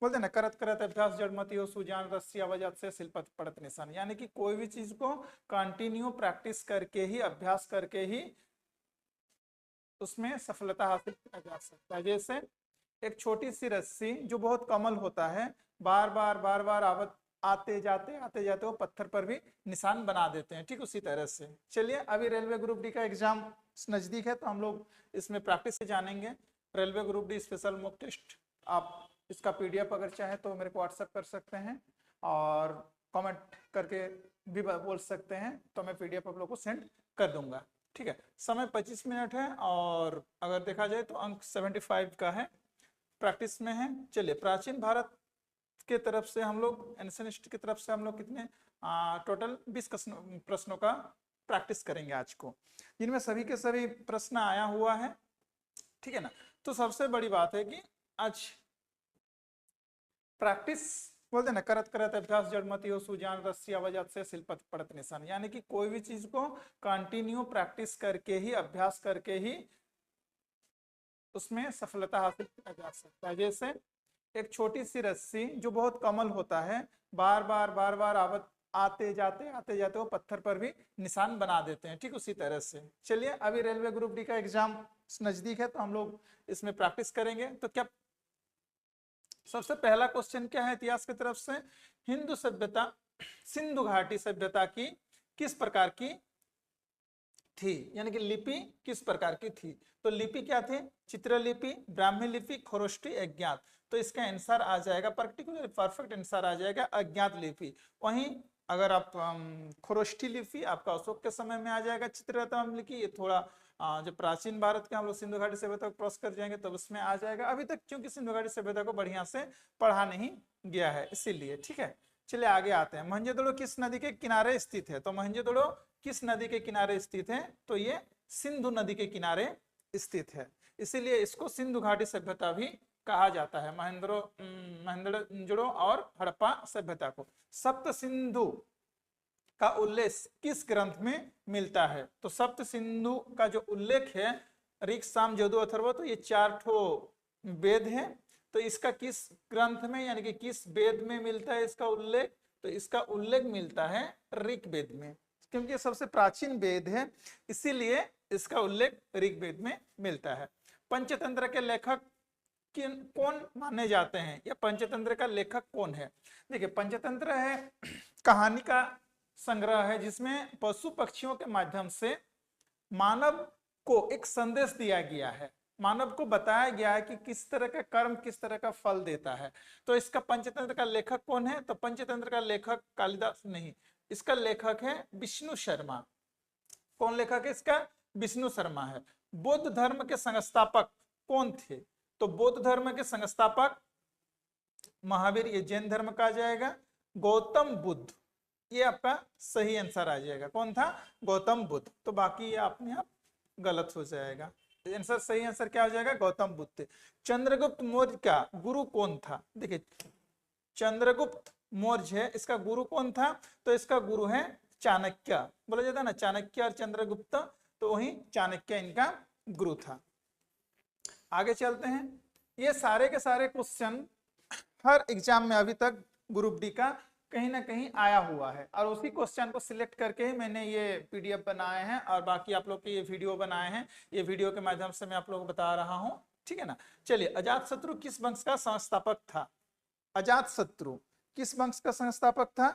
बोलते हैं ना, करत करत अभ्यास जड़मति हो सुजान रस्सी आवाजात से शिल्पत पड़त निशान। यानी कि कोई भी चीज को कंटिन्यू प्रैक्टिस करके ही, अभ्यास करके ही उसमें सफलता हासिल किया जा सकता है। जैसे एक छोटी सी रस्सी जो बहुत कमल होता है, बार बार आते जाते वो पत्थर पर भी निशान बना देते हैं, ठीक उसी तरह से। चलिए, अभी रेलवे ग्रुप डी का एग्जाम नजदीक है तो हम लोग इसमें प्रैक्टिस से जानेंगे। Railway group D special mock test, आप इसका पीडीएफ अगर चाहे तो मेरे को व्हाट्सएप कर सकते हैं और कमेंट करके भी बोल सकते हैं, तो मैं पीडीएफ आप लोग को सेंड कर दूंगा। ठीक है, समय 25 मिनट है और अगर देखा जाए तो अंक 75 का है, प्रैक्टिस में है। चलिए, प्राचीन भारत के तरफ से हम लोग, एंशिएंट की तरफ से हम लोग कितने टोटल 20 प्रश्नों का प्रैक्टिस करेंगे आज को, जिनमें सभी के सभी प्रश्न आया हुआ है। ठीक है ना, तो सबसे बड़ी बात है कि आज प्रैक्टिस, बोलते ना, करत करत अभ्यास जड़मति हो सुजान रस्सी आवाजात से शिल्पत पड़त निशान। यानी कि कोई भी चीज को कंटिन्यू प्रैक्टिस करके ही, अभ्यास करके ही उसमें सफलता हासिल किया जा सकता है। जैसे एक छोटी सी रस्सी जो बहुत कमल होता है, बार बार आते जाते वो पत्थर पर भी निशान बना देते हैं, ठीक उसी तरह से। चलिए, अभी रेलवे ग्रुप डी का एग्जाम नजदीक है तो हम लोग इसमें प्रैक्टिस करेंगे। तो क्या सबसे पहला क्वेश्चन क्या है इतिहास की तरफ से, हिंदू सभ्यता सिंधु घाटी सभ्यता की किस प्रकार की थी, यानी कि लिपि किस प्रकार की थी। तो लिपि क्या थी, चित्रलिपि, ब्राह्मी लिपि, खरोष्ठी, अज्ञात। तो इसका आंसर आ जाएगा, पर्टिकुलर परफेक्ट आंसर आ जाएगा अज्ञात लिपि। वहीं अगर आप खरोष्ठी लिपि आपका अशोक के समय में आ जाएगा। चित्ररथम लिपि ये थोड़ा जो प्राचीन भारत के हम लोग सिंधु घाटी सभ्यता को क्रॉस कर जाएंगे तब उसमें आ जाएगा। अभी तक क्योंकि सिंधु घाटी सभ्यता को बढ़िया से पढ़ा नहीं गया है इसीलिए। ठीक है, चलिए आगे आते हैं। मोहनजोदड़ो किस नदी के किनारे स्थित है। तो मोहनजोदड़ो किस नदी के किनारे स्थित है, तो ये सिंधु नदी के किनारे स्थित है, इसीलिए इसको सिंधु घाटी सभ्यता भी कहा जाता है। मोहनजोदड़ो और हड़प्पा सभ्यता को। सप्त सिंधु का उल्लेख किस ग्रंथ में मिलता है। तो सप्त सिंधु का जो उल्लेख है, ऋग साम यजु अथर्व, तो ये 4 ठो वेद है। तो इसका किस ग्रंथ में, यानी कि किस वेद में मिलता है इसका उल्लेख, तो इसका उल्लेख मिलता है ऋग्वेद में, क्योंकि सबसे प्राचीन वेद है इसीलिए इसका उल्लेख ऋग्वेद में मिलता है। पंचतंत्र के लेखक कौन माने जाते हैं, या पंचतंत्र का लेखक कौन है। देखिए, पंचतंत्र है कहानी का संग्रह है जिसमें पशु पक्षियों के माध्यम से मानव को एक संदेश दिया गया है, मानव को बताया गया है कि किस तरह का कर्म किस तरह का फल देता है। तो इसका पंचतंत्र का लेखक कौन है, तो पंचतंत्र का लेखक कालिदास नहीं, इसका लेखक है विष्णु शर्मा। कौन लेखक है इसका, विष्णु शर्मा है। बौद्ध धर्म के संस्थापक कौन थे, तो बौद्ध धर्म के संस्थापक महावीर, ये जैन धर्म का आ जाएगा। गौतम बुद्ध, ये आपका सही आंसर आ जाएगा। कौन था, गौतम बुद्ध। तो बाकी ये अपने आप गलत हो जाएगा, आंसर सही आंसर क्या हो जाएगा, गौतम बुद्ध। चंद्रगुप्त मौर्य का गुरु कौन था। देखिए, चंद्रगुप्त मौर्य है, इसका गुरु कौन था, तो इसका गुरु है चाणक्य। बोला जाता है ना चाणक्य और चंद्रगुप्त, तो वही चाणक्य इनका गुरु था। आगे चलते हैं। ये सारे के सारे क्वेश्चन हर एग्जाम में अभी तक ग्रुप डी का कहीं ना कहीं आया हुआ है, और उसी क्वेश्चन को सिलेक्ट करके ही मैंने ये पीडीएफ बनाए हैं और बाकी आप लोग के ये वीडियो बनाए हैं। ये वीडियो के माध्यम से मैं आप लोग को बता रहा हूं, ठीक है ना। चलिए, अजातशत्रु किस वंश का संस्थापक था। अजातशत्रु किस वंश का संस्थापक था,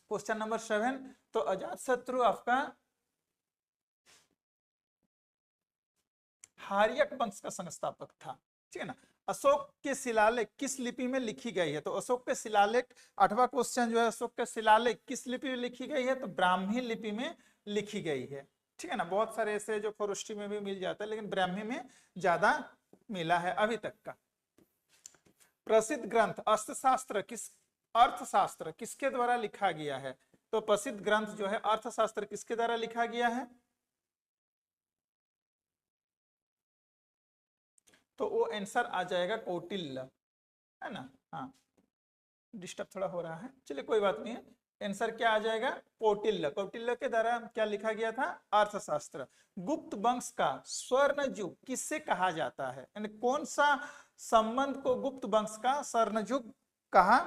क्वेश्चन नंबर 7। तो अजातशत्रु आपका हार्यक वंश का संस्थापक था, ठीक है ना। अशोक के शिलालेख किस लिपि में लिखी गई है। तो अशोक के शिलालेख, 8वां क्वेश्चन जो है, अशोक के शिलालेख किस लिपि में लिखी गई है, तो ब्राह्मी लिपि में लिखी गई है, ठीक है ना। बहुत सारे ऐसे जो खरोष्ठी में भी मिल जाता है, लेकिन ब्राह्मी में ज्यादा मिला है अभी तक का। प्रसिद्ध ग्रंथ अर्थशास्त्र किसके द्वारा लिखा गया है। तो प्रसिद्ध ग्रंथ जो है अर्थशास्त्र किसके द्वारा लिखा गया है, तो वो आंसर आ जाएगा कौटिल्य, है ना। हाँ, डिस्टर्ब थोड़ा हो रहा है, चलिए कोई बात नहीं है। आंसर क्या आ जाएगा, कौटिल्य। कौटिल्य के द्वारा क्या लिखा गया था, अर्थशास्त्र। गुप्त वंश का स्वर्ण युग किससे कहा जाता है, यानी कौन सा संबंध को गुप्त वंश का स्वर्णयुग कहा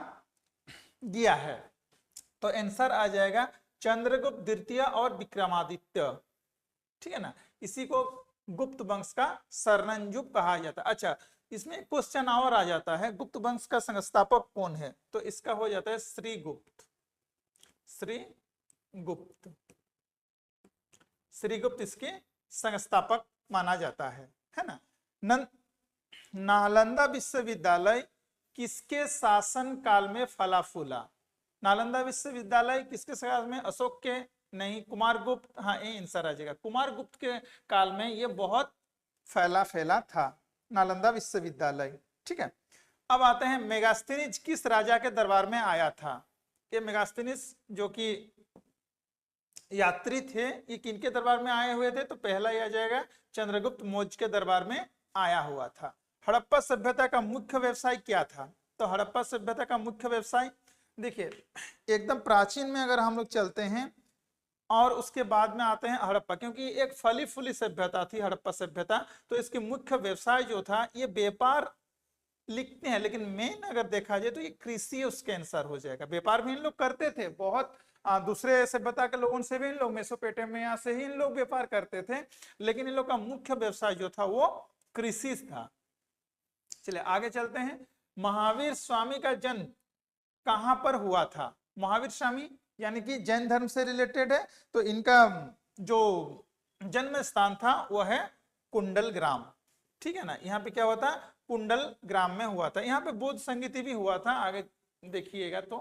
गया है? तो आंसर आ जाएगा चंद्रगुप्त द्वितीय और विक्रमादित्य, ठीक है ना, इसी को गुप्त वंश का स्वर्णिम युग कहा जाता है। अच्छा, इसमें क्वेश्चन और आ जाता है, गुप्त वंश का संस्थापक कौन है? तो इसका हो जाता है श्रीगुप्त। श्रीगुप्त इसके संस्थापक माना जाता है ना। नालंदा विश्वविद्यालय किसके शासन काल में फला फूला? नालंदा विश्वविद्यालय किसके शासन में? अशोक के नहीं, कुमारगुप्त, हाँ ये आंसर आ जाएगा, कुमारगुप्त के काल में ये बहुत फैला था नालंदा विश्वविद्यालय, ठीक है। अब आते हैं मेगास्थनीज किस राजा के दरबार में आया था? ये मेगास्थनीज जो कि यात्री थे, ये किनके दरबार में आए हुए थे? तो पहला यह आ जाएगा चंद्रगुप्त मौर्य के दरबार में आया हुआ था। हड़प्पा सभ्यता का मुख्य व्यवसाय क्या था? तो हड़प्पा सभ्यता का मुख्य व्यवसाय, देखिए एकदम प्राचीन में अगर हम लोग चलते हैं और उसके बाद में आते हैं हड़प्पा, क्योंकि एक फली फूली सभ्यता थी हड़प्पा सभ्यता, तो इसके मुख्य व्यवसाय जो था ये व्यापार लिखते हैं, लेकिन मेन अगर देखा जाए तो ये कृषि उसके आंसर हो जाएगा। व्यापार भी इन लोग करते थे, बहुत दूसरे सभ्यता के लोगों से भी इन लोग मेसोपोटामिया से ही इन लोग व्यापार करते थे, लेकिन इन लोग का मुख्य व्यवसाय जो था वो कृषि था। चलिए आगे चलते हैं। महावीर स्वामी का जन्म कहां पर हुआ था? महावीर स्वामी यानी कि जैन धर्म से रिलेटेड है, तो इनका जो जन्म स्थान था वह है कुंडल ग्राम, ठीक है ना। यहाँ पे क्या हुआ था? कुंडल ग्राम में हुआ था। यहाँ पे बौद्ध संगीति भी हुआ था, आगे देखिएगा तो,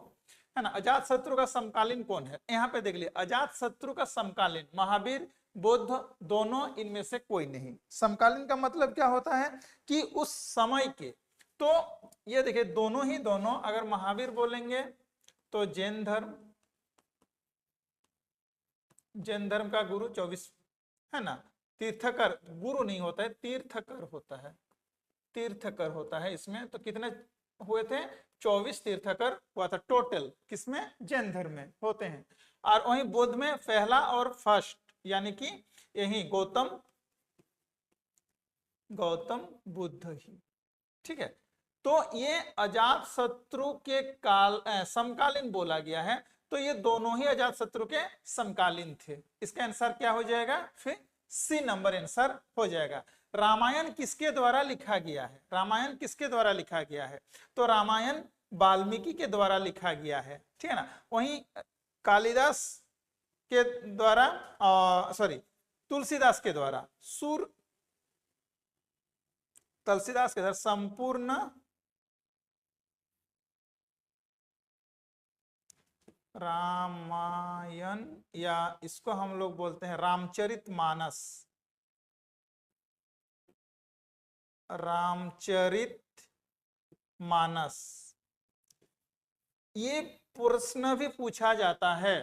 है ना। अजात शत्रु का समकालीन कौन है? यहाँ पे देख लिया, अजात शत्रु का समकालीन महावीर बुद्ध दोनों इनमें से कोई नहीं। समकालीन का मतलब क्या होता है कि उस समय के, तो ये देखिए दोनों ही दोनों, अगर महावीर बोलेंगे तो जैन धर्म का गुरु 24, है ना। तीर्थकर गुरु नहीं होता है, तीर्थकर होता है, तीर्थकर होता है इसमें। तो कितने हुए थे? 24 तीर्थकर हुआ था टोटल, किसमें? जैन धर्म में होते हैं। और वहीं बौद्ध में पहला और फर्स्ट यानी कि यही गौतम बुद्ध ही, ठीक है। तो ये अजात शत्रु के काल समकालीन बोला गया है, तो ये दोनों ही अजात शत्रु के समकालीन थे। इसका आंसर क्या हो जाएगा? फिर सी नंबर आंसर हो जाएगा। रामायण किसके द्वारा लिखा गया है? रामायण किसके द्वारा लिखा गया है? तो रामायण वाल्मीकि के द्वारा लिखा गया है, ठीक है ना। वहीं कालिदास के द्वारा, तुलसीदास के द्वारा, तुलसीदास के द्वारा संपूर्ण रामायण, या इसको हम लोग बोलते हैं रामचरितमानस, ये प्रश्न भी पूछा जाता है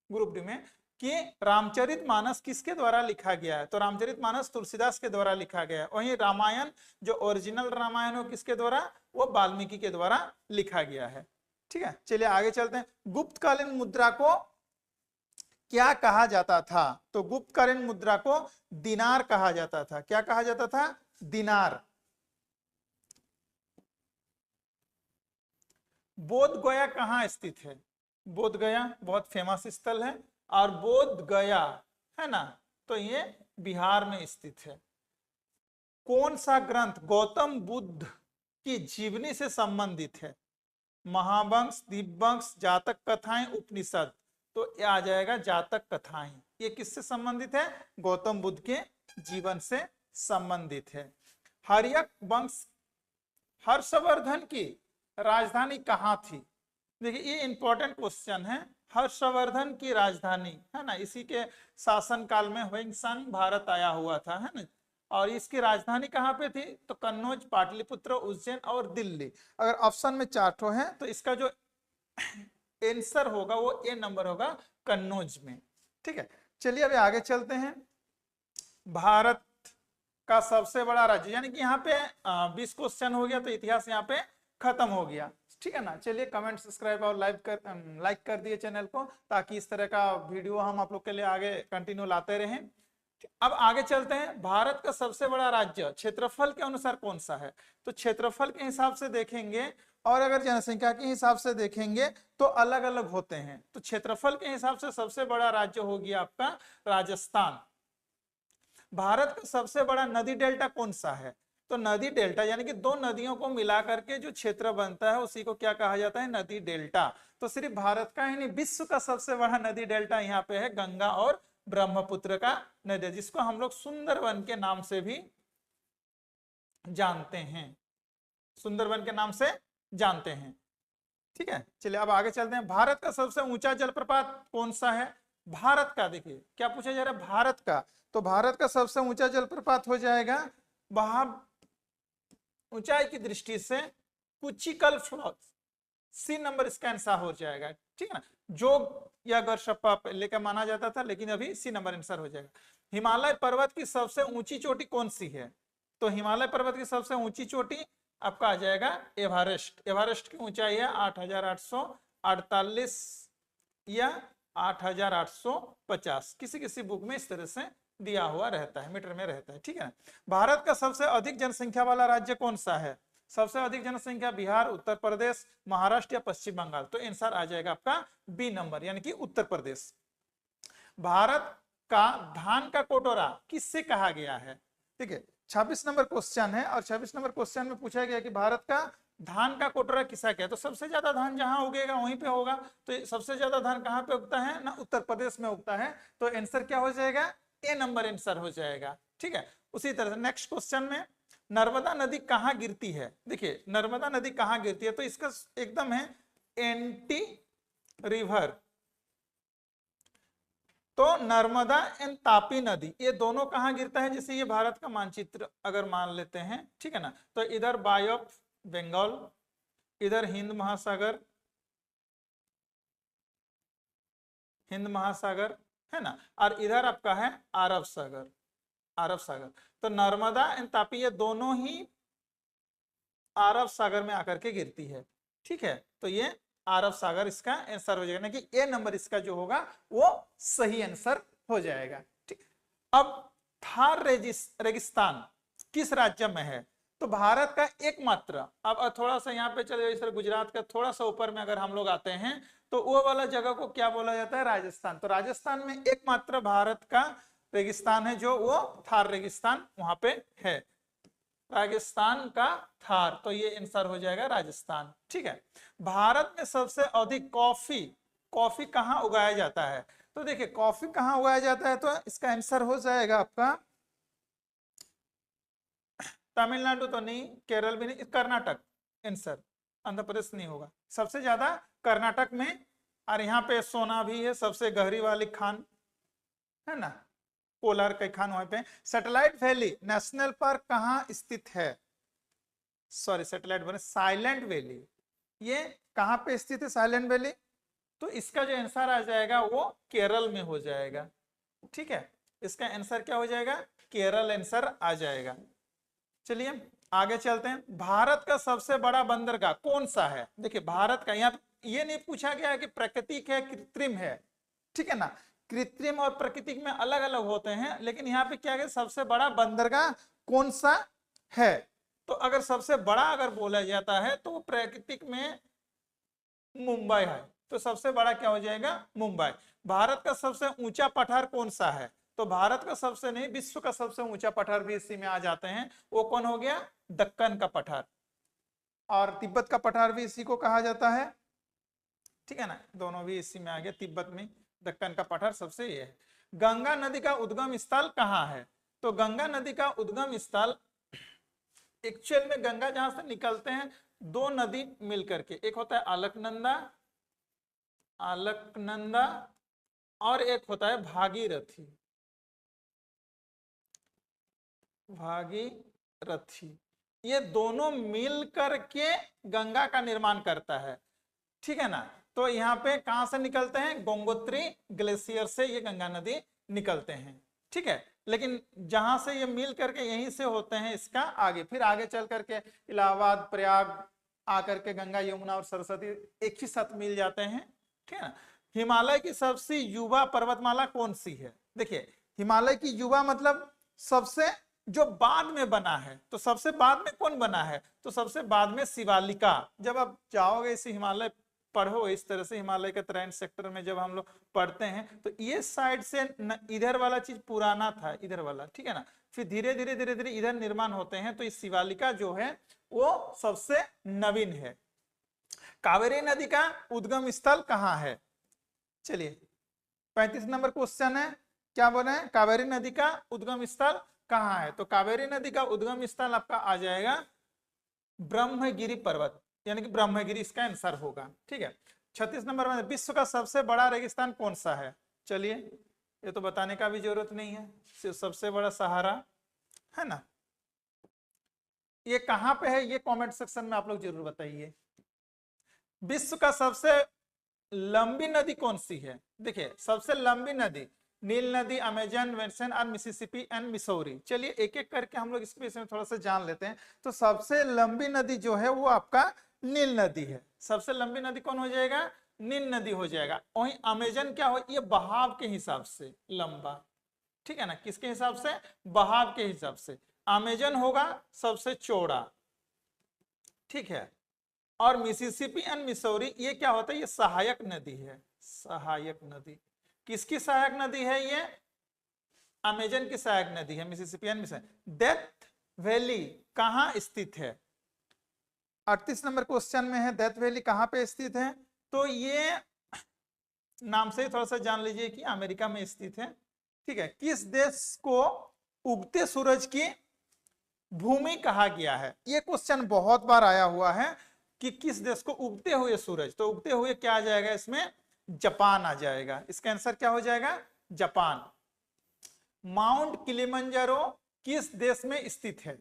ग्रुप डी में कि रामचरितमानस किसके द्वारा लिखा गया है? तो रामचरितमानस तुलसीदास के द्वारा लिखा गया है। वहीं रामायण जो ओरिजिनल रामायण हो किसके द्वारा? वो वाल्मीकि के द्वारा लिखा गया है, ठीक है। चलिए आगे चलते हैं। गुप्तकालीन मुद्रा को क्या कहा जाता था? तो गुप्तकालीन मुद्रा को दिनार कहा जाता था। क्या कहा जाता था? दिनार। बोध गया कहाँ स्थित है? बोध गया बहुत फेमस स्थल है, और बोध गया, है ना, तो ये बिहार में स्थित है। कौन सा ग्रंथ गौतम बुद्ध की जीवनी से संबंधित है? महावंश, दीपवंश, जातक कथाएं, उपनिषद। तो ये आ जाएगा जातक कथाएं। ये किससे संबंधित है? गौतम बुद्ध के जीवन से संबंधित है। हर्यक वंश, हर्षवर्धन की राजधानी कहाँ थी? देखिए ये इंपॉर्टेंट क्वेश्चन है। हर्षवर्धन की राजधानी, है ना, इसी के शासन काल में ह्वेंसांग भारत आया हुआ था, है ना। और इसकी राजधानी कहाँ पे थी? तो कन्नौज, पाटलिपुत्र, उज्जैन और दिल्ली। अगर ऑप्शन में 4 है तो इसका जो आंसर होगा वो ए नंबर होगा, कन्नौज में, ठीक है। चलिए अभी आगे चलते हैं। भारत का सबसे बड़ा राज्य, यानी कि यहाँ पे 20 क्वेश्चन हो गया, तो इतिहास यहाँ पे खत्म हो गया, ठीक है ना। चलिए कमेंट, सब्सक्राइब और लाइक कर दिए चैनल को, ताकि इस तरह का वीडियो हम आप लोग के लिए आगे कंटिन्यू लाते रहें। अब आगे चलते हैं, भारत का सबसे बड़ा राज्य क्षेत्रफल के अनुसार कौन सा है? तो क्षेत्रफल के हिसाब से देखेंगे और अगर जनसंख्या के हिसाब से देखेंगे तो अलग अलग होते हैं। तो क्षेत्रफल के हिसाब से सबसे बड़ा राज्य हो गया आपका राजस्थान। भारत का सबसे बड़ा नदी डेल्टा कौन सा है? तो नदी डेल्टा यानी कि दो नदियों को मिला करके जो क्षेत्र बनता है उसी को क्या कहा जाता है? नदी डेल्टा। तो सिर्फ भारत का ही नहीं, विश्व का सबसे बड़ा नदी डेल्टा यहाँ पे है गंगा और ब्रह्मपुत्र का नदी, जिसको हम लोग सुंदरबन के नाम से भी जानते हैं, सुंदरबन के नाम से जानते हैं। ठीक है, चलिए अब आगे चलते हैं। भारत का सबसे ऊंचा जलप्रपात कौन सा है? भारत का, देखिए क्या पूछा जा रहा है, भारत का। तो भारत का सबसे ऊंचा जलप्रपात हो जाएगा, वहां ऊंचाई की दृष्टि से कुचिकल फॉल्स, सी नंबर इसका आंसर हो जाएगा। ठीक है ना, जोग या गरशप्पा लेकर माना जाता था, लेकिन अभी सी नंबर आंसर हो जाएगा। हिमालय पर्वत की सबसे ऊंची चोटी कौन सी है? तो हिमालय पर्वत की सबसे ऊंची चोटी आपका आ जाएगा एवरेस्ट। एवरेस्ट की ऊंचाई है 8,848 या 8,850, किसी किसी बुक में इस तरह से दिया हुआ रहता है, मीटर में रहता है। ठीक है, भारत का सबसे अधिक जनसंख्या वाला राज्य कौन सा है? सबसे अधिक जनसंख्या बिहार, उत्तर प्रदेश, महाराष्ट्र या पश्चिम बंगाल? तो आंसर आ जाएगा आपका बी नंबर यानी कि उत्तर प्रदेश। भारत का धान का कटोरा किससे कहा गया है? ठीक है, 26 नंबर क्वेश्चन है और 26 नंबर क्वेश्चन में पूछा गया कि भारत का धान का कटोरा किसा क्या है? तो सबसे ज्यादा धान जहां उगेगा वहीं पे होगा। तो सबसे ज्यादा धान कहां पे उगता है? ना उत्तर प्रदेश में उगता है। तो आंसर क्या हो जाएगा? ए नंबर आंसर हो जाएगा। ठीक है, उसी तरह से नेक्स्ट क्वेश्चन में, नर्मदा नदी कहां गिरती है? देखिए नर्मदा नदी कहां गिरती है, तो इसका एकदम है एंटी रिवर। तो नर्मदा एंड तापी नदी ये दोनों कहां गिरता है? जैसे ये भारत का मानचित्र अगर मान लेते हैं, ठीक है ना, तो इधर बाय ऑफ बंगाल, इधर हिंद महासागर, हिंद महासागर है ना, और इधर आपका है अरब सागर, अरब सागर। तो नर्मदा एंड तापी ये दोनों ही अरब सागर में आकर के गिरती है। ठीक है, तो ये अरब सागर इसका आंसर हो जाएगा, ना कि ए नंबर इसका जो होगा वो सही आंसर हो जाएगा। ठीक, अब थार रेगिस्तान किस राज्य में है? तो भारत का एकमात्र, अब थोड़ा सा यहाँ पे चले जाइए, गुजरात का थोड़ा सा ऊपर में अगर हम लोग आते हैं तो वो वाला जगह को क्या बोला जाता है? राजस्थान। तो राजस्थान में एकमात्र भारत का रेगिस्तान है जो वो थार रेगिस्तान वहां पे है, राजस्थान का थार। तो ये आंसर हो जाएगा राजस्थान। ठीक है, भारत में सबसे अधिक कॉफी, कॉफी कहाँ उगाया जाता है? तो देखिए कॉफी कहाँ उगाया जाता है, तो इसका आंसर हो जाएगा आपका तमिलनाडु तो नहीं, केरल भी नहीं, कर्नाटक आंसर, आंध्र प्रदेश नहीं होगा। सबसे ज्यादा कर्नाटक में, और यहाँ पे सोना भी है, सबसे गहरी वाली खान है ना, पोलर के खान वहां पे। सैटेलाइट वैली नेशनल पार्क कहाँ स्थित है? Sorry satellite valley, silent valley, ये कहाँ पे स्थित है साइलेंट वैली? तो इसका जो आंसर आ जाएगा वो केरल में हो जाएगा। ठीक है, इसका आंसर क्या हो जाएगा? केरल आंसर आ जाएगा। चलिए आगे चलते हैं, भारत का सबसे बड़ा बंदरगाह कौन सा है? देखिए भारत का, यहाँ ये नहीं पूछा गया है कि प्राकृतिक है कृत्रिम है, ठीक है ना, कृत्रिम और प्राकृतिक में अलग अलग होते हैं, लेकिन यहाँ पे क्या है, सबसे बड़ा बंदरगाह कौन सा है? तो अगर सबसे बड़ा अगर बोला जाता है तो प्राकृतिक में मुंबई है, तो सबसे बड़ा क्या हो जाएगा? मुंबई। भारत का सबसे ऊंचा पठार कौन सा है? तो भारत का सबसे नहीं, विश्व का सबसे ऊंचा पठार भी इसी में आ जाते हैं। वो कौन हो गया? दक्कन का पठार, और तिब्बत का पठार भी इसी को कहा जाता है। ठीक है ना, दोनों भी इसी में आ गया, तिब्बत में दक्कन का पठार सबसे ये है। गंगा नदी का उद्गम स्थल कहाँ है? तो गंगा नदी का उद्गम स्थल, एक्चुअल में गंगा जहां से निकलते हैं दो नदी मिलकर के, एक होता है अलकनंदा, अलकनंदा, और एक होता है भागीरथी, भागीरथी। ये दोनों मिल करके गंगा का निर्माण करता है। ठीक है ना, तो यहाँ पे कहां से निकलते हैं? गंगोत्री ग्लेशियर से ये गंगा नदी निकलते हैं। ठीक है, लेकिन जहां से ये मिल करके यहीं से होते हैं इसका आगे, फिर आगे चल करके इलाहाबाद, प्रयाग आकर के गंगा, यमुना और सरस्वती एक ही साथ मिल जाते हैं। ठीक है ना, हिमालय की सबसे युवा पर्वतमाला कौन सी है? देखिए हिमालय की युवा मतलब सबसे जो बाद में बना है, तो सबसे बाद में कौन बना है, तो सबसे बाद में शिवालिका। जब आप जाओगे इस हिमालय पढ़ो इस तरह से, हिमालय के तराइन सेक्टर में जब हम लोग पढ़ते हैं तो ये साइड से इधर वाला चीज पुराना था, इधर वाला, ठीक है ना, फिर धीरे धीरे धीरे धीरे इधर निर्माण होते हैं, तो इस शिवालिका जो है वो सबसे नवीन है। कावेरी नदी का उद्गम स्थल कहाँ है, चलिए 35 नंबर क्वेश्चन है, क्या बोले हैं, कावेरी नदी का उद्गम स्थल कहाँ है, तो कावेरी नदी का उद्गम स्थल आपका आ जाएगा ब्रह्मगिरी पर्वत, यानी कि ब्रह्मगिरी इसका आंसर होगा, ठीक है। 36 नंबर में विश्व का सबसे बड़ा रेगिस्तान कौन सा है, चलिए ये तो बताने का भी जरूरत नहीं है, सिर्फ सबसे बड़ा सहारा है ना। ये कहां पे है, ये कमेंट सेक्शन में आप लोग जरूर बताइए। विश्व का सबसे लंबी नदी कौन सी है, देखिए सबसे लंबी नदी नील नदी, अमेजन, वेंसन और मिसिसिपी एंड मिसौरी। चलिए एक एक करके हम लोग इसके विषय में थोड़ा सा जान लेते हैं। तो सबसे लंबी नदी जो है वो आपका नील नदी है, सबसे लंबी नदी कौन हो जाएगा, नील नदी हो जाएगा। वहीं अमेजन क्या हो, ये बहाव के हिसाब से लंबा, ठीक है ना, किसके हिसाब से, बहाव के हिसाब से अमेजन होगा सबसे चौड़ा, ठीक है। और मिसिसिपी एंड मिसौरी ये क्या होता है, ये सहायक नदी है, सहायक नदी, किसकी सहायक नदी है, ये अमेजन की सहायक नदी है, Mississippi and Missouri. Death valley कहां स्थित है, 38 नंबर क्वेश्चन में है, डेथ वैली कहां पे स्थित है, तो ये नाम से ही थोड़ा सा जान लीजिए कि अमेरिका में स्थित है, ठीक है। किस देश को उगते सूरज की भूमि कहा गया है, ये क्वेश्चन बहुत बार आया हुआ है कि किस देश को उगते हुए सूरज, तो उगते हुए क्या आ जाएगा इसमें, जापान आ जाएगा, इसका आंसर क्या हो जाएगा, जापान। माउंट किलिमंजारो किस देश में स्थित है,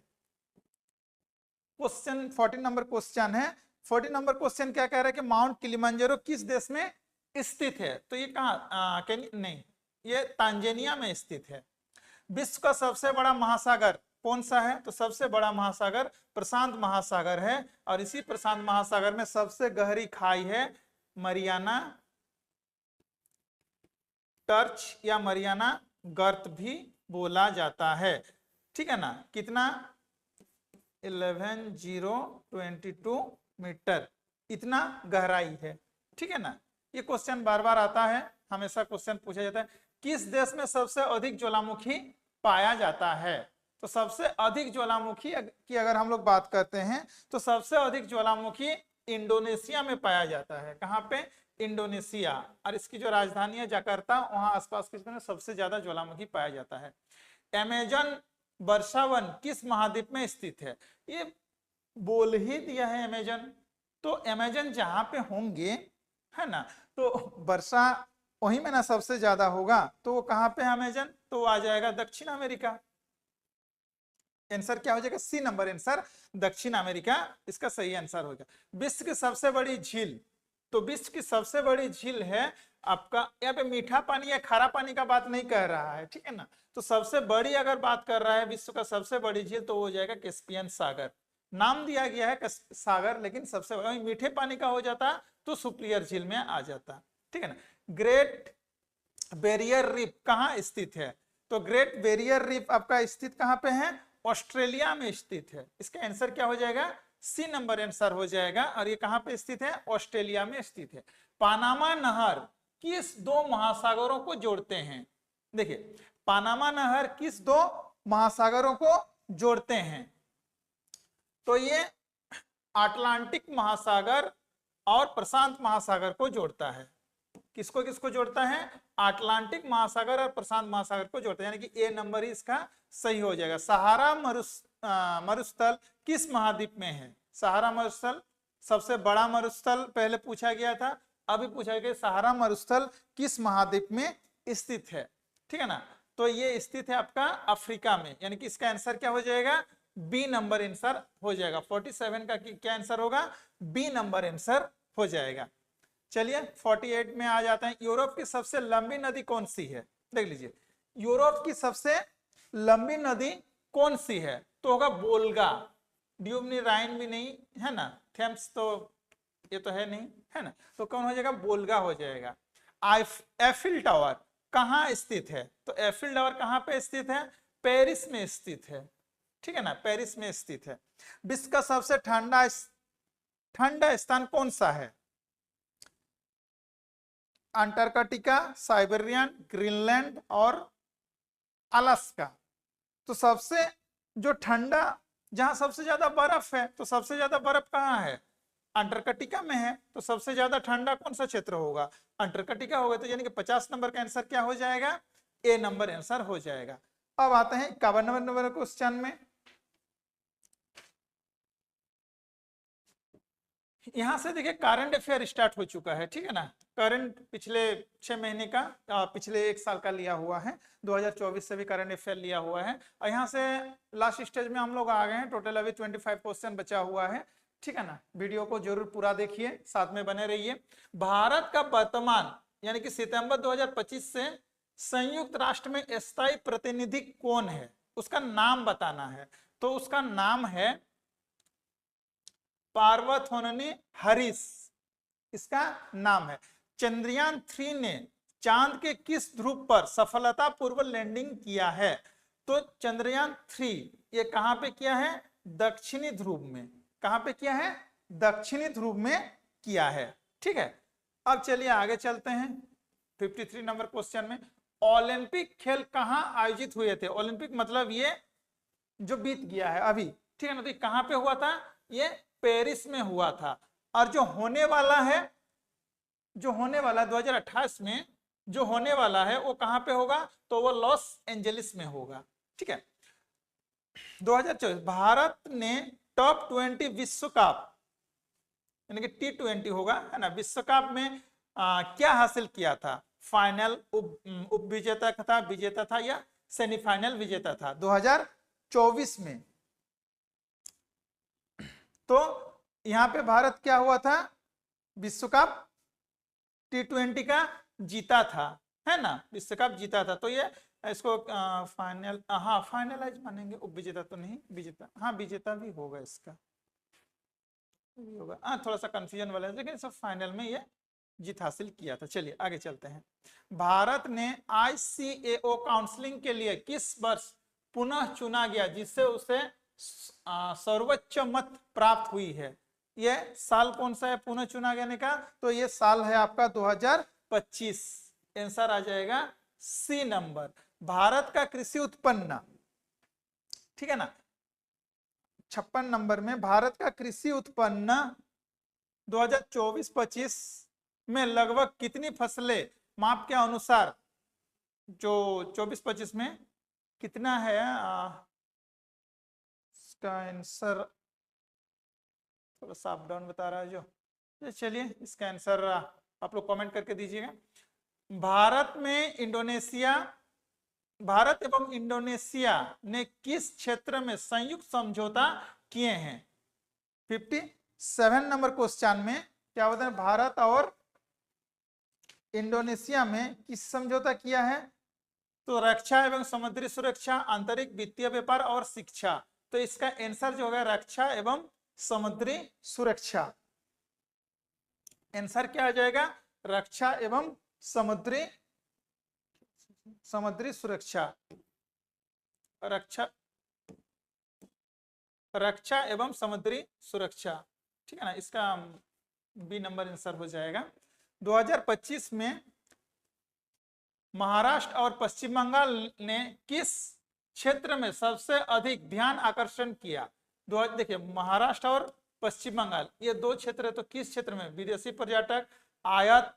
क्वेश्चन 40 नंबर क्वेश्चन है। 40 नंबर क्वेश्चन क्या कह रहा है कि माउंट किलिमंजारो किस देश में स्थित है, तो ये कहाँ, नहीं ये तांजानिया में स्थित है। विश्व का सबसे बड़ा महासागर कौन सा है, तो सबसे बड़ा महासागर प्रशांत महासागर है, और इसी प्रशांत महासागर में सबसे गहरी खाई है मरियाना टर्च या मरियाना गर्त भी बोला जाता है, ठीक है ना। कितना, 11,022 मीटर, इतना गहराई है, ठीक है ना। ये क्वेश्चन बार बार आता है, हमेशा क्वेश्चन पूछा जाता है, किस देश में सबसे अधिक ज्वालामुखी पाया जाता है, तो सबसे अधिक ज्वालामुखी की अगर हम लोग बात करते हैं तो सबसे अधिक ज्वालामुखी इंडोनेशिया में पाया जाता है, कहां पे, इंडोनेशिया, और इसकी जो राजधानी है जकार्ता, वहां आसपास के में सबसे ज्यादा ज्वालामुखी पाया जाता है। अमेजन वर्षावन किस महाद्वीप में स्थित है, ये बोल ही दिया है अमेजन, तो अमेजन जहां पे होंगे है ना, तो वर्षा वहीं में ना सबसे ज्यादा होगा, तो वो कहां पे है अमेजन, तो आ जाएगा दक्षिण अमेरिका। आंसर क्या हो जाएगा, सी नंबर आंसर, दक्षिण अमेरिका इसका सही आंसर होगा। विश्व की सबसे बड़ी झील, तो विश्व की सबसे बड़ी झील है आपका, यहाँ पे मीठा पानी या खारा पानी का बात नहीं कह रहा है, ठीक है ना, तो सबसे बड़ी अगर बात कर रहा है विश्व का सबसे बड़ी झील, तो हो जाएगा कैस्पियन सागर, नाम दिया गया है सागर, लेकिन सबसे बड़ा मीठे पानी का हो जाता तो सुपीरियर झील में आ जाता, ठीक है ना। ग्रेट बैरियर रीफ कहाँ स्थित है, तो ग्रेट बैरियर रीफ आपका स्थित कहाँ पे है, ऑस्ट्रेलिया में स्थित है, इसका आंसर क्या हो जाएगा, सी नंबर आंसर हो जाएगा, और ये कहां पे स्थित है, ऑस्ट्रेलिया में स्थित है। पानामा नहर किस दो महासागरों को जोड़ते हैं, देखिए पानामा नहर किस दो महासागरों को जोड़ते हैं, तो ये अटलांटिक महासागर और प्रशांत महासागर को जोड़ता है, किसको किसको जोड़ता है, अटलांटिक महासागर और प्रशांत महासागर को जोड़ता है, यानी कि ए नंबर ही इसका सही हो जाएगा। सहारा मरुस्थल किस महाद्वीप में है, सहारा मरुस्थल सबसे बड़ा मरुस्थल पहले पूछा गया था, अभी पूछा गया सहारा मरुस्थल किस महाद्वीप में स्थित है, ठीक है ना, तो ये स्थित है आपका अफ्रीका में, यानी कि इसका आंसर क्या हो जाएगा, बी नंबर आंसर हो जाएगा। 47 का क्या आंसर होगा, बी नंबर आंसर हो जाएगा। चलिए 48 में आ जाते हैं, यूरोप की सबसे लंबी नदी कौन सी है, देख लीजिए यूरोप की सबसे लंबी नदी कौन सी है, तो होगा वोल्गा, ड्यूब नहीं, राइन भी नहीं है ना, थेम्स तो ये तो है नहीं है ना, तो कौन हो जाएगा, वोल्गा हो जाएगा। एफिल टावर कहाँ स्थित है? तो एफिल टावर कहाँ पे स्थित है? पेरिस में स्थित है, ठीक है ना, पेरिस में स्थित है। विश्व का सबसे ठंडा स्थान कौन सा है? अंटार्कटिका, साइबेरियन, ग्रीनलैंड और अलास्का। तो सबसे जो ठंडा, जहां सबसे ज्यादा बर्फ है, तो सबसे ज्यादा बर्फ कहाँ है? अंटार्कटिका में है। तो सबसे ज्यादा ठंडा कौन सा क्षेत्र होगा? अंटार्कटिका होगा। तो यानी कि 50 नंबर का आंसर क्या हो जाएगा? ए नंबर आंसर हो जाएगा। अब आते हैं 51 नंबर क्वेश्चन में। यहां से देखिए करंट अफेयर स्टार्ट हो चुका है, ठीक है ना। करंट पिछले 6 महीने का, पिछले 1 साल का लिया हुआ है। 2024 से भी करंट अफेयर लिया हुआ है। और यहाँ से लास्ट स्टेज में हम लोग आ गए हैं। टोटल अभी 25 क्वेश्चन बचा हुआ है, ठीक है ना। वीडियो को जरूर पूरा देखिए, साथ में बने रहिए। भारत का वर्तमान यानी कि सितंबर 2025 से संयुक्त राष्ट्र में स्थायी प्रतिनिधि कौन है? उसका नाम बताना है। तो उसका नाम है पार्थोननी हरीश, इसका नाम है। चंद्रयान 3 ने चांद के किस ध्रुव पर सफलतापूर्वक लैंडिंग किया है? तो चंद्रयान 3 ये कहां पे किया है? दक्षिणी ध्रुव में। कहां पे किया है? दक्षिणी ध्रुव में किया है, ठीक है। अब चलिए आगे चलते हैं 53 नंबर क्वेश्चन में। ओलंपिक खेल कहां आयोजित हुए थे? ओलंपिक मतलब ये जो बीत गया है अभी, ठीक है ना। तो कहां पे हुआ था? ये पेरिस में हुआ था। और जो होने वाला है 2028 में जो होने वाला है वो कहां पे होगा? तो वो लॉस एंजलिस में होगा, ठीक है। 2024 भारत ने टॉप 20 विश्व कप यानी कि T20 होगा, है ना, विश्व कप में क्या हासिल किया था? फाइनल, उप विजेता था, विजेता था या सेमीफाइनल विजेता था 2024 में। तो यहां पे भारत क्या हुआ था? विश्व कप T20 का जीता था, है ना, विश्व कप जीता था। तो ये इसको फाइनल, हाँ फाइनलाइज मानेंगे, उप विजेता तो नहीं, विजेता, हाँ विजेता भी होगा, इसका भी होगा। हाँ थोड़ा सा कंफ्यूजन वाला है, लेकिन सब फाइनल में ये जीत हासिल किया था। चलिए आगे चलते हैं। भारत ने ICAO काउंसलिंग के लिए किस वर्ष पुनः चुना गया जिससे उसे सर्वोच्च मत प्राप्त हुई है? ये साल कौन सा है पुनः चुना जाने का? तो ये साल है आपका 2025। आंसर आ जाएगा सी नंबर। भारत का कृषि उत्पन्न, ठीक है ना, 56 नंबर में भारत का कृषि उत्पन्न 2024-25 में लगभग कितनी फसलें माप के अनुसार, जो 24-25 में कितना है? इसका आंसर थोड़ा सा अप डाउन बता रहा है जो। चलिए इसका आंसर आप लोग कमेंट करके दीजिएगा। भारत एवं इंडोनेशिया ने किस क्षेत्र में संयुक्त समझौता किए हैं? 57 नंबर क्वेश्चन में क्या होता है? भारत और इंडोनेशिया में किस समझौता किया है? तो रक्षा एवं समुद्री सुरक्षा, आंतरिक वित्तीय व्यापार और शिक्षा। तो इसका आंसर जो होगा रक्षा एवं समुद्री सुरक्षा। आंसर क्या आ जाएगा? रक्षा एवं समुद्री सुरक्षा। रक्षा एवं समुद्री सुरक्षा, ठीक है ना। इसका बी नंबर आंसर हो जाएगा। 2025 में महाराष्ट्र और पश्चिम बंगाल ने किस क्षेत्र में सबसे अधिक ध्यान आकर्षण किया? देखिए महाराष्ट्र और पश्चिम बंगाल ये दो क्षेत्र है। तो किस क्षेत्र में? विदेशी पर्यटक, आयात,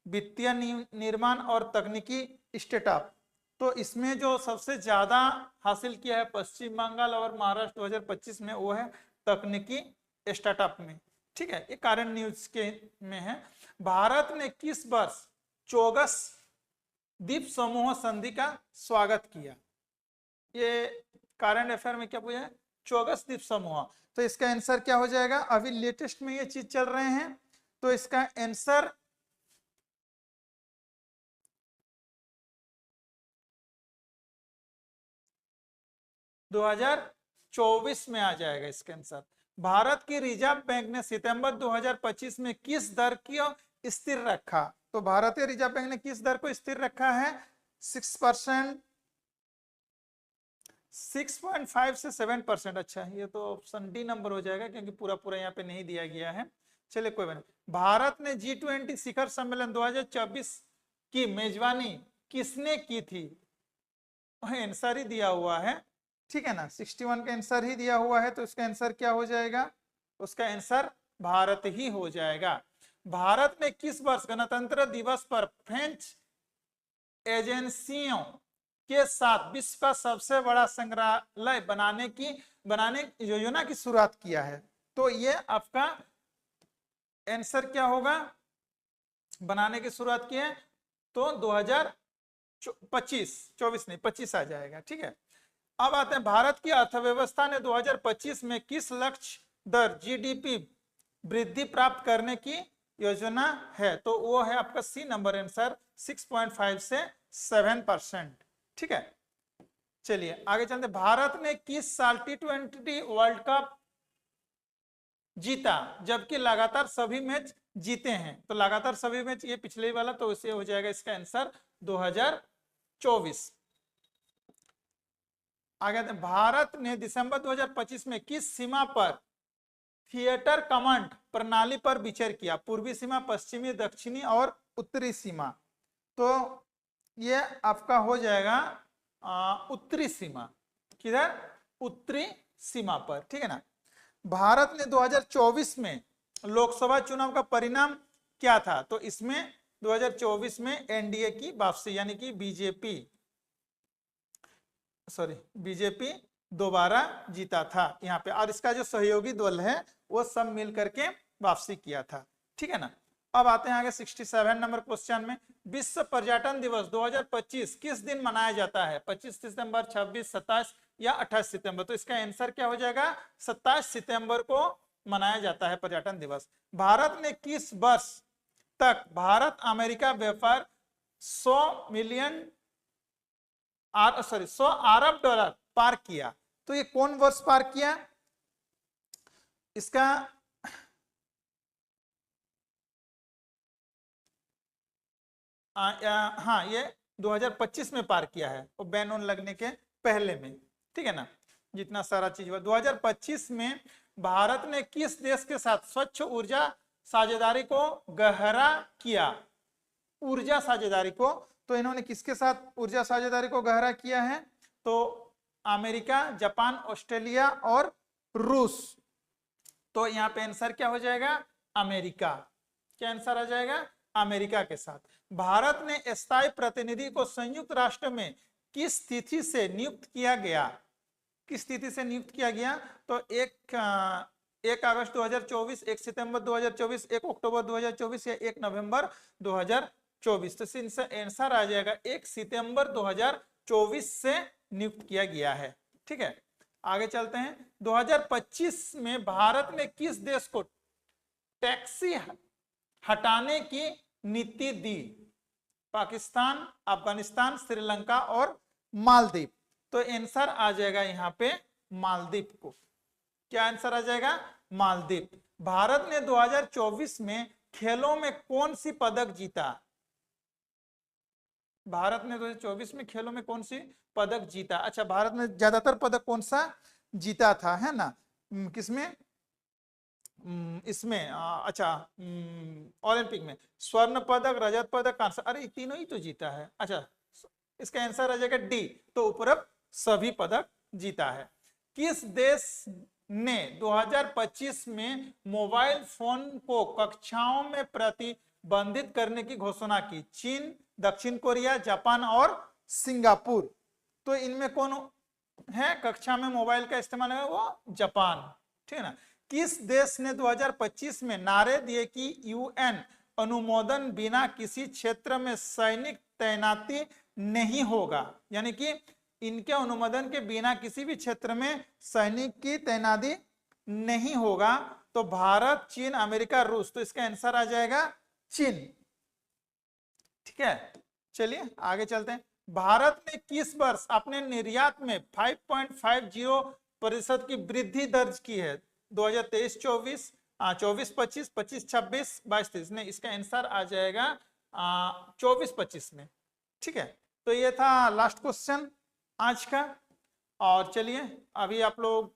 वित्तीय निर्माण और तकनीकी स्टार्टअप। तो इसमें जो सबसे ज्यादा हासिल किया है पश्चिम बंगाल और महाराष्ट्र 2025 में, वो है तकनीकी स्टार्टअप में, ठीक है। ये कारण न्यूज के में है। भारत ने किस वर्ष चौगस द्वीप समूह संधि का स्वागत किया? ये करंट अफेयर में क्या पूछा है? चौगस द्वीप समूह। तो इसका आंसर क्या हो जाएगा? अभी लेटेस्ट में ये चीज चल रहे हैं, तो इसका आंसर दो 2024 में आ जाएगा इसका आंसर। भारत की रिजर्व बैंक ने सितंबर 2025 में किस दर को स्थिर रखा? तो भारतीय रिजर्व बैंक ने किस दर को स्थिर रखा है? 6%, 6.5 से 7%। अच्छा, ये तो ऑप्शन डी नंबर हो जाएगा क्योंकि पूरा पूरा यहाँ पे नहीं दिया गया है। चलिए कोई बात नहीं। भारत ने G20 शिखर सम्मेलन 2024 की मेजबानी किसने की थी? आंसर ही दिया हुआ है, ठीक है ना, 61 का आंसर ही दिया हुआ है, तो इसका आंसर क्या हो जाएगा? उसका आंसर भारत ही हो जाएगा। भारत ने किस वर्ष गणतंत्र दिवस पर फ्रेंच एजेंसियों के साथ विश्व का सबसे बड़ा संग्रहालय बनाने योजना की शुरुआत किया है? तो ये आपका आंसर क्या होगा? बनाने की शुरुआत की है तो 2025, 24 नहीं 25 आ जाएगा, ठीक है। अब आते हैं, भारत की अर्थव्यवस्था ने 2025 में किस लक्ष्य दर जीडीपी वृद्धि प्राप्त करने की योजना है? तो वो है आपका सी नंबर आंसर, 6.5 से 7%, ठीक है। चलिए आगे चलते, भारत ने किस साल T20 वर्ल्ड कप जीता जबकि लगातार सभी मैच जीते हैं? तो लगातार सभी मैच, ये पिछले वाला, तो इसे हो जाएगा इसका आंसर 2024। आगे, भारत ने दिसंबर 2025 में किस सीमा पर थिएटर कमांड प्रणाली पर विचार किया? पूर्वी सीमा, पश्चिमी, दक्षिणी और उत्तरी सीमा। तो ये आपका हो जाएगा उत्तरी सीमा। किधर? उत्तरी सीमा पर, ठीक है ना। भारत ने 2024 में लोकसभा चुनाव का परिणाम क्या था? तो इसमें 2024 में एनडीए की वापसी, यानी कि बीजेपी दोबारा जीता था यहाँ पे, और इसका जो सहयोगी दल है वो सब मिल करके वापसी किया था, ठीक है ना। अब आते हैं आगे 67 नंबर क्वेश्चन में। विश्व पर्यटन दिवस 2025 किस दिन मनाया जाता है? 25 सितंबर, 26, 27 या 28 सितंबर? तो इसका आंसर क्या हो जाएगा? 27 सितंबर को मनाया जाता है पर्यटन दिवस। भारत ने किस वर्ष तक भारत अमेरिका व्यापार 100 अरब डॉलर पार किया? तो ये कौन वर्ष पार किया? इसका हाँ, ये 2025 में पार किया है, और बैन ऑन लगने के पहले में, ठीक है ना। जितना सारा चीज हुआ 2025 में भारत ने किस देश के साथ स्वच्छ ऊर्जा साझेदारी को गहरा किया? ऊर्जा साझेदारी को, तो इन्होंने किसके साथ ऊर्जा साझेदारी को गहरा किया है? तो अमेरिका, जापान, ऑस्ट्रेलिया और रूस। तो यहाँ पे आंसर क्या हो जाएगा? अमेरिका। क्या आंसर आ जाएगा? अमेरिका के साथ। भारत ने स्थायी प्रतिनिधि को संयुक्त राष्ट्र में किस तिथि से नियुक्त किया गया? किस तिथि से नियुक्त किया गया? तो 1 अगस्त 2024, 1 सितंबर 2024, 1 अक्टूबर 2024 या 1 नवंबर 2024। तो इनसे आंसर आ जाएगा 1 सितंबर 2024 से नियुक्त किया गया है, ठीक है। आगे चलते हैं, 2025 में भारत ने किस देश को टैक्सी हटाने की नीति दी? पाकिस्तान, अफगानिस्तान, श्रीलंका और मालदीव। तो आंसर आ जाएगा यहाँ पे मालदीव को। क्या आंसर आ जाएगा? मालदीव। भारत ने 2024 में खेलों में कौन सी पदक जीता? भारत ने 2024 में खेलों में कौन सी पदक जीता? अच्छा, भारत ने ज्यादातर पदक कौन सा जीता था, है ना? किसमें? इसमें अच्छा, ओलंपिक में स्वर्ण पदक, रजत पदक, कांस्य, अरे तीनों ही तो जीता है। अच्छा, इसका आंसर आ जाएगा डी, तो उपरोक्त सभी पदक जीता है। किस देश ने 2025 में मोबाइल फोन को कक्षाओं में प्रतिबंधित करने की घोषणा की? चीन, दक्षिण कोरिया, जापान और सिंगापुर। तो इनमें कौन है कक्षा में मोबाइल का इस्तेमाल है? वो जापान, ठीक है ना। किस देश ने 2025 में नारे दिए कि यूएन अनुमोदन बिना किसी क्षेत्र में सैनिक तैनाती नहीं होगा? यानी कि इनके अनुमोदन के बिना किसी भी क्षेत्र में सैनिक की तैनाती नहीं होगा। तो भारत, चीन, अमेरिका, रूस। तो इसका आंसर आ जाएगा चीन, ठीक है। चलिए आगे चलते हैं। भारत ने किस वर्ष अपने निर्यात में 5.50% की वृद्धि दर्ज की है? 2023-24, 24-25, 25-26, 22-23। नहीं, इसका आंसर आ जाएगा 24-25 में, ठीक है। तो ये था लास्ट क्वेश्चन आज का। और चलिए अभी आप लोग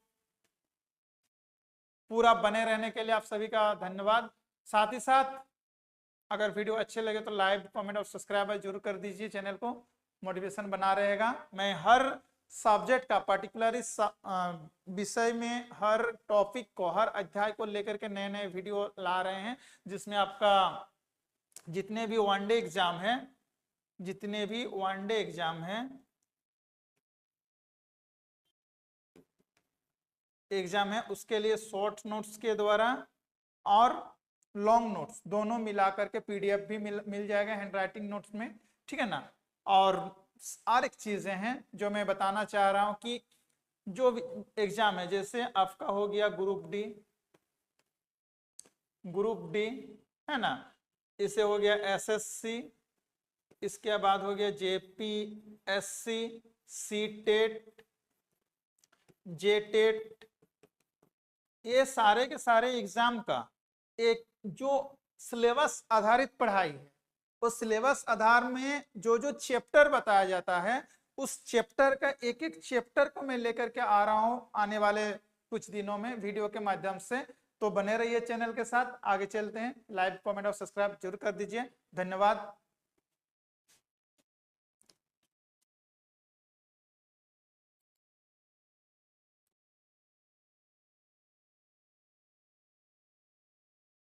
पूरा बने रहने के लिए आप सभी का धन्यवाद। साथ ही साथ अगर वीडियो अच्छे लगे तो लाइक, कमेंट और सब्सक्राइब जरूर कर दीजिए, चैनल को मोटिवेशन बना रहेगा। मैं हर सब्जेक्ट का पर्टिकुलर इस विषय में हर टॉपिक को, हर अध्याय को लेकर के नए नए वीडियो ला रहे हैं, जिसमें आपका जितने भी वनडे एग्जाम है, जितने भी वनडे एग्जाम है उसके लिए शॉर्ट नोट्स के द्वारा और लॉन्ग नोट्स दोनों मिला करके पीडीएफ भी मिल जाएगा हैंडराइटिंग नोट्स में, ठीक है ना। और एक चीजें हैं जो मैं बताना चाह रहा हूं कि जो एग्जाम है, जैसे आपका हो गया ग्रुप डी है ना, इसे हो गया एसएससी, इसके बाद हो गया जेपीएससी, सीटेट, जेटेट, ये सारे के सारे एग्जाम का एक जो सिलेबस आधारित पढ़ाई है, उस सिलेबस आधार में जो जो चैप्टर बताया जाता है, उस चैप्टर का एक एक चैप्टर को मैं लेकर के आ रहा हूं आने वाले कुछ दिनों में वीडियो के माध्यम से। तो बने रहिए चैनल के साथ, आगे चलते हैं। लाइक, कमेंट और सब्सक्राइब जरूर कर दीजिए। धन्यवाद।